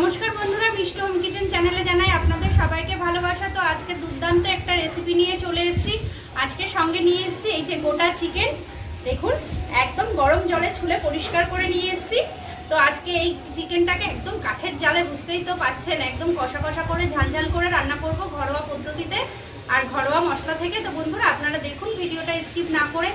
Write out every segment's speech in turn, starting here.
নমস্কার বন্ধুরা, মিষ্টি হোম কিচেন চ্যানেলে জানাই আপনাদের সবাইকে ভালোবাসা। তো আজকে দুর্দান্ত একটা রেসিপি নিয়ে চলে এসেছি। আজকে সঙ্গে নিয়ে এসেছি এই যে গোটা চিকেন। দেখুন, একদম গরম জলে ছুলে পরিষ্কার করে নিয়ে এসেছি। তো আজকে এই চিকেনটাকে একদম কাঠের জালে, বুঝতেই তো পাচ্ছেন, একদম কষা কষা করে ঝালঝাল করে রান্না করব ঘরোয়া পদ্ধতিতে আর ঘরোয়া মশলা থেকে। তো বন্ধুরা আপনারা দেখুন, ভিডিওটা স্কিপ না করে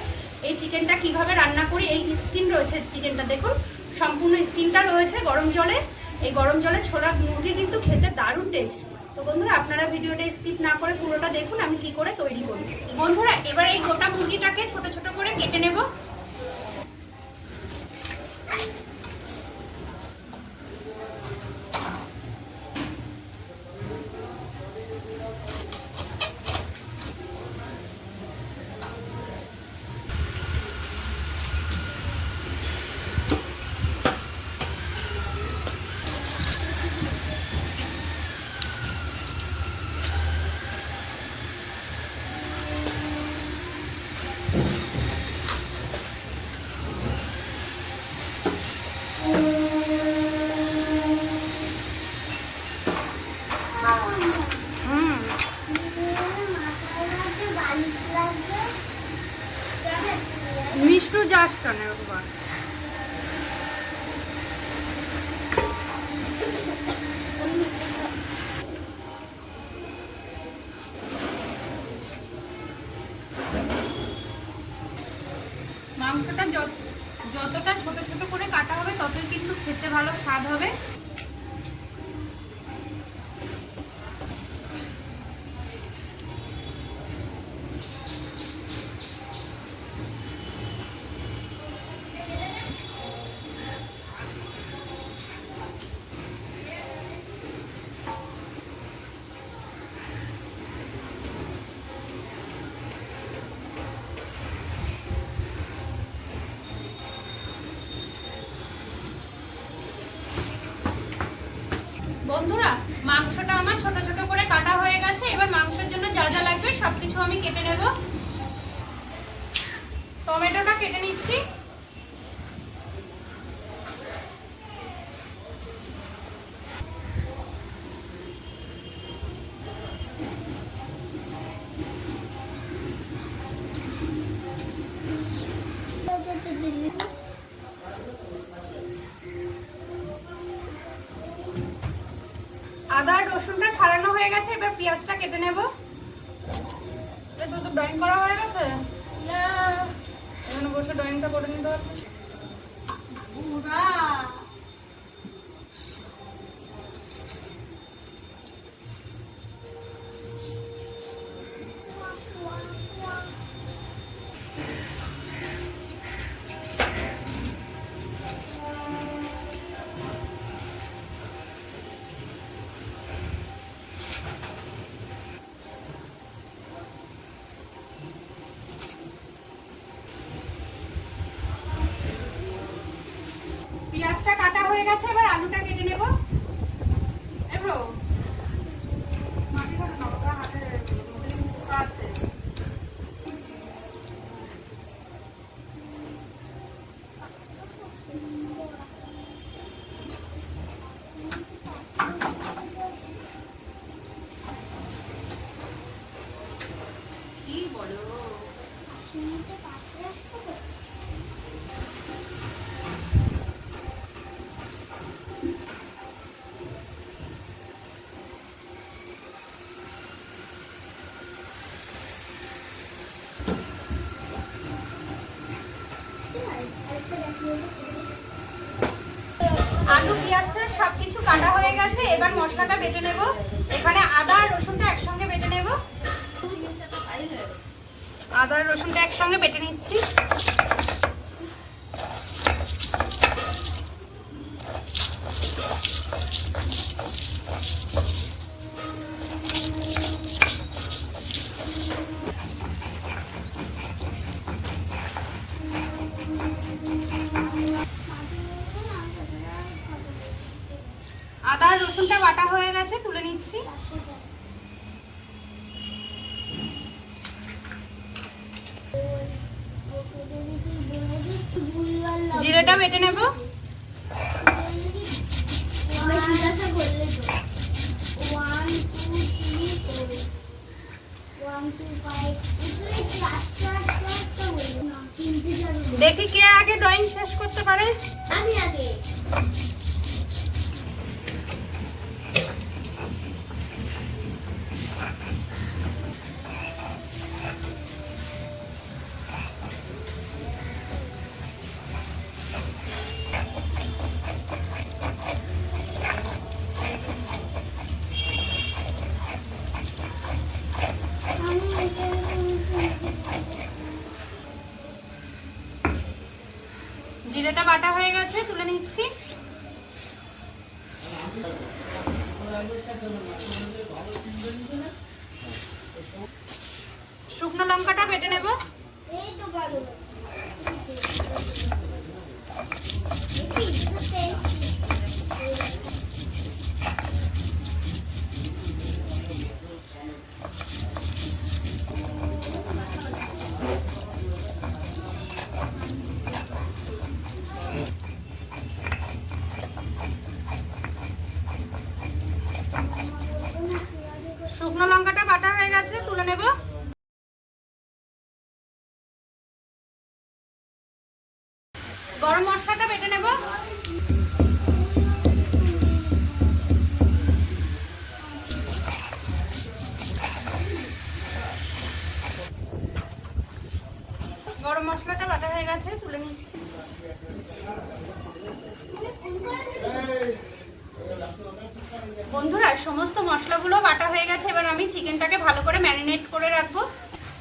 এই চিকেনটা কিভাবে রান্না করি। এই স্কিন রয়েছে চিকেনটা, দেখুন সম্পূর্ণ স্কিনটা রয়েছে গরম জলে। এই গরম জলে ছোলা মুরগি কিন্তু খেতে দারুণ টেস্ট। তো বন্ধুরা আপনারা ভিডিওটা স্কিপ না করে পুরোটা দেখুন আমি কি করে তৈরি করি। বন্ধুরা এবার এই গোটা মুরগিটাকে ছোট ছোট করে কেটে নেব। মিষ্টু যাস কেন বাবা? মাংসটা যতটা ছোট ছোট করে কাটা হবে ততই কিন্তু খেতে ভালো স্বাদ হবে। বন্ধুরা মাংসটা আমার ছোট ছোট করে কাটা হয়ে গেছে। এবার মাংসের জন্য যা যা লাগবে সবকিছু আমি কেটে নেব। টমেটোটা কেটে নিচ্ছি। আদা আর রসুনটা ছাড়ানো হয়ে গেছে। এবার পেঁয়াজটা কেটে নেব। তো ড্রয়িং করা হয়ে গেছে না, এখানে বসে ড্রয়িংটা করে নিতে পারবে। পেঁয়াজটা কাটা হয়ে গেছে। এবার আলুটা কেটে নেব। এবারে মাটি ধরে নাও, ওটা হাতে আছে। কি বলো? আলু পেঁয়াজটা সবকিছু কাটা হয়ে গেছে। এবার মশলাটা বেটে নেব। এখানে আদা আর রসুনটা একসঙ্গে বেটে নেব। আদা আর রসুনটা একসঙ্গে বেটে নিচ্ছি। আদা আর রসুনটা বাটা হয়ে গেছে, তুলে নিচ্ছি। জিরেটা বেটে নেব। জিজ্ঞাসা করি শুকনো লঙ্কাটা বেটে নেব। শুকনো লঙ্কাটা বাটা হয়ে গেছে, তুলে নেব। গরম মশলাটা বেটে নেব। গরম মশলাটা বাটা হয়ে গেছে, তুলে নিচ্ছি। বন্ধুরা, সমস্ত মশলাগুলো বাটা হয়ে গেছে। এবার আমি চিকেনটাকে ভালো করে ম্যারিনেট করে রাখবো।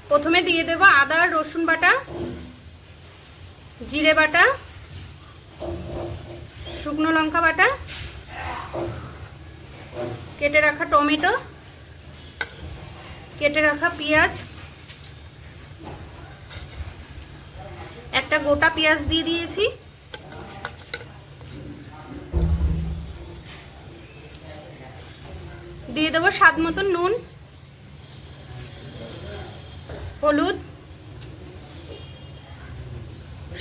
প্রথমে দিয়ে দেব আদা আর রসুন বাটা, জিরে বাটা, শুকনো লঙ্কা বাটা, কেটে রাখা টমেটো, কেটে রাখা পেঁয়াজ, একটা গোটা পেঁয়াজ দিয়ে দিয়েছি, দিয়ে দেবো স্বাদ মতন নুন, হলুদ,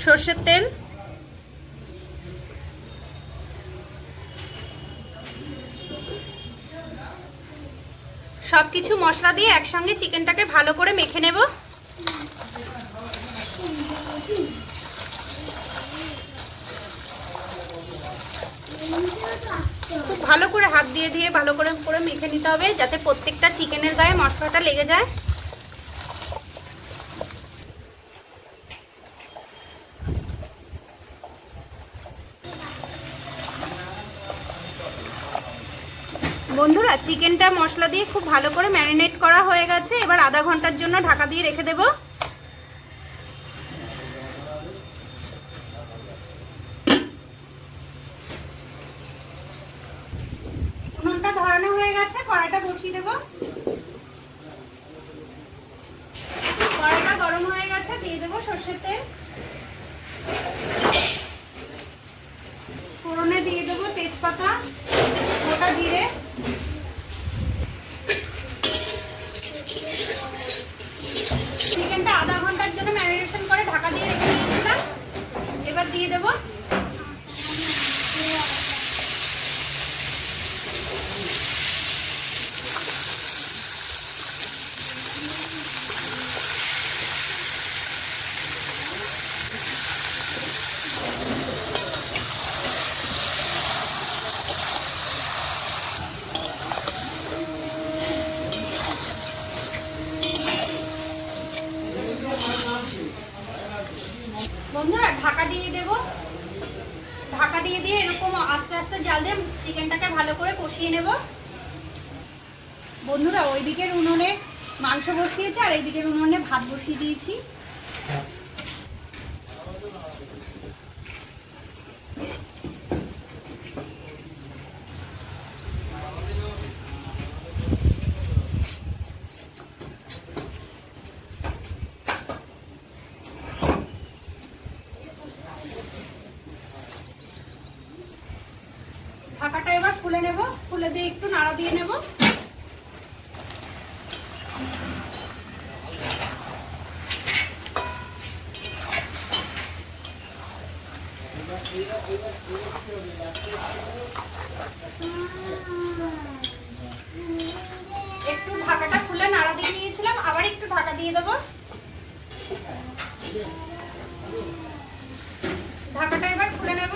সর্ষের তেল, সবকিছু মশলা দিয়ে একসঙ্গে চিকেনটাকে ভালো করে মেখে নেব। খুব ভালো করে হাত দিয়ে দিয়ে ভালো করে মেখে নিতে হবে, যাতে প্রত্যেকটা চিকেনের গায়ে মশলাটা লেগে যায়। বন্ধুরা, চিকেনটা মশলা দিয়ে খুব ভালো করে ম্যারিনেট করা হয়ে গেছে। এবার আধা ঘন্টার জন্য ঢাকা দিয়ে রেখে দেব। উনুনটা ধরানো হয়ে গেছে, কড়াইটা বসিয়ে দেব। কড়াইটা গরম হয়ে গেছে, দিয়ে দেব সর্ষের তেল। ফোড়নে দিয়ে দেব তেজপাতা, গোটা জিরে, চিকেনটা আধা ঘন্টার জন্য ম্যারিনেশন করে ঢাকা দিয়ে রেখে দিয়েছিলাম। এবার দিয়ে দেব বন্ধুরা, ঢাকা দিয়ে দেব। ঢাকা দিয়ে দিয়ে এরকম আস্তে আস্তে জাল দিয়ে চিকেনটাকে ভালো করে কষিয়ে নেব। বন্ধুরা, ওই দিকের উনুনে মাংস বসিয়েছি আর এই দিকের উনুনে ভাত বসিয়ে দিয়েছি। ঢাকাটা এবার খুলে নেব, খুলে দিয়ে একটু নাড়া দিয়ে নেব। একটু ঢাকাটা খুলে নাড়া দিয়ে নিয়েছিলাম, আবার একটু ঢাকা দিয়ে দেবো। ঢাকাটা এবার খুলে নেব।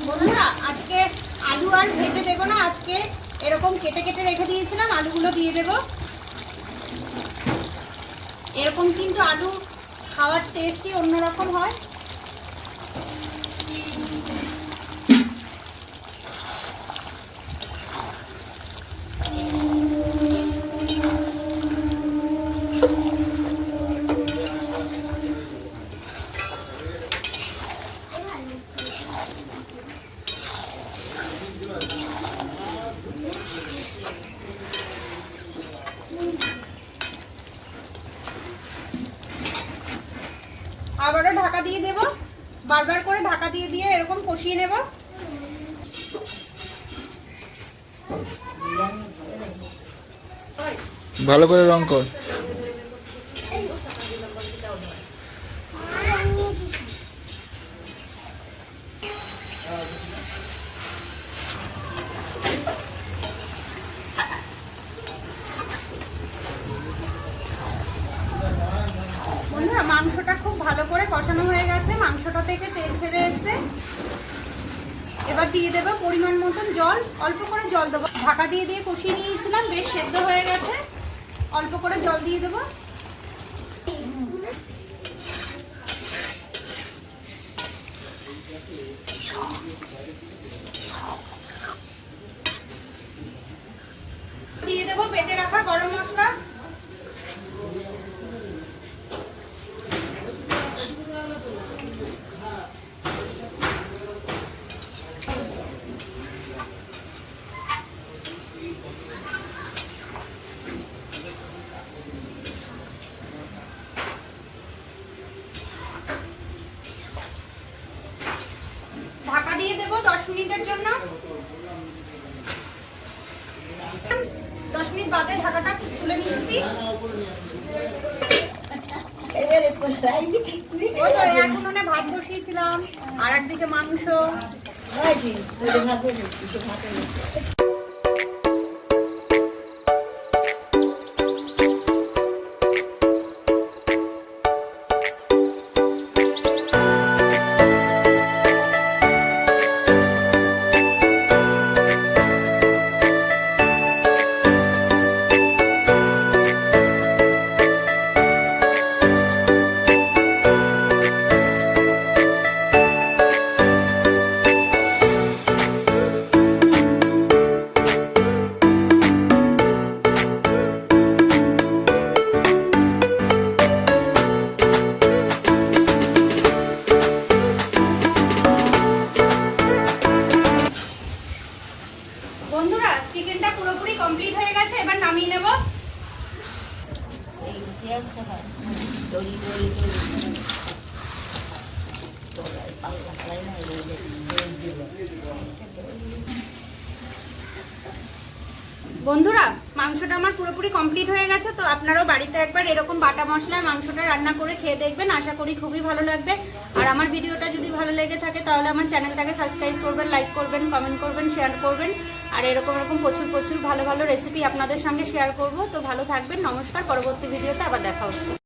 বন্ধুরা, আজকে আলু আর ভেজে দেবো না, আজকে এরকম কেটে কেটে রেখে দিয়েছিলাম, আলুগুলো দিয়ে দেব। এরকম কিন্তু আলু খাওয়ার টেস্টই অন্যরকম হয়। আবারও ঢাকা দিয়ে দেব, বারবার করে ঢাকা দিয়ে দিয়ে এরকম কষিয়ে নেব। ভালো করে রং কর। বন্ধুরা মাংসটা খুব ভালো করে কষানো হয়ে গেছে, মাংসটা থেকে তেল ছেড়ে এসছে। এবার দিয়ে দেবো পরিমাণ মতন জল, অল্প করে জল দেবো। ঢাকা দিয়ে দিয়ে কষিয়ে নিয়েছিলাম, বেশ সেদ্ধ হয়ে গেছে। অল্প করে জল দিয়ে দেবো। দিয়ে দেবো বেটে রাখা গরম মশলা। ঢাকা দিয়ে দেবো 10 মিনিটের জন্য। 10 মিনিট বাদে ঢাকাটা তুলে নিচ্ছি। এখন ওনে ভাত বসিয়েছিলাম, আর একদিকে মাংস। বন্ধুরা চিকেনটা পুরোপুরি কমপ্লিট হয়ে গেছে, এবার নামিয়ে নেব। বন্ধুরা মাংসটা আমার পুরোপুরি কমপ্লিট হয়ে গেছে, তো আপনারাও বাড়িতে একবার এরকম বাটা মশলায় মাংসটা রান্না করে খেয়ে দেখবেন, আশা করি খুবই ভালো লাগবে। আর আমার ভিডিওটা যদি ভালো লেগে থাকে তাহলে আমার চ্যানেলটাকে সাবস্ক্রাইব করবেন, লাইক করবেন, কমেন্ট করবেন, শেয়ার করবেন। আর এরকম প্রচুর প্রচুর ভালো ভালো রেসিপি আপনাদের সঙ্গে শেয়ার করব। তো ভালো থাকবেন, নমস্কার। পরবর্তী ভিডিওতে আবার দেখা হচ্ছে।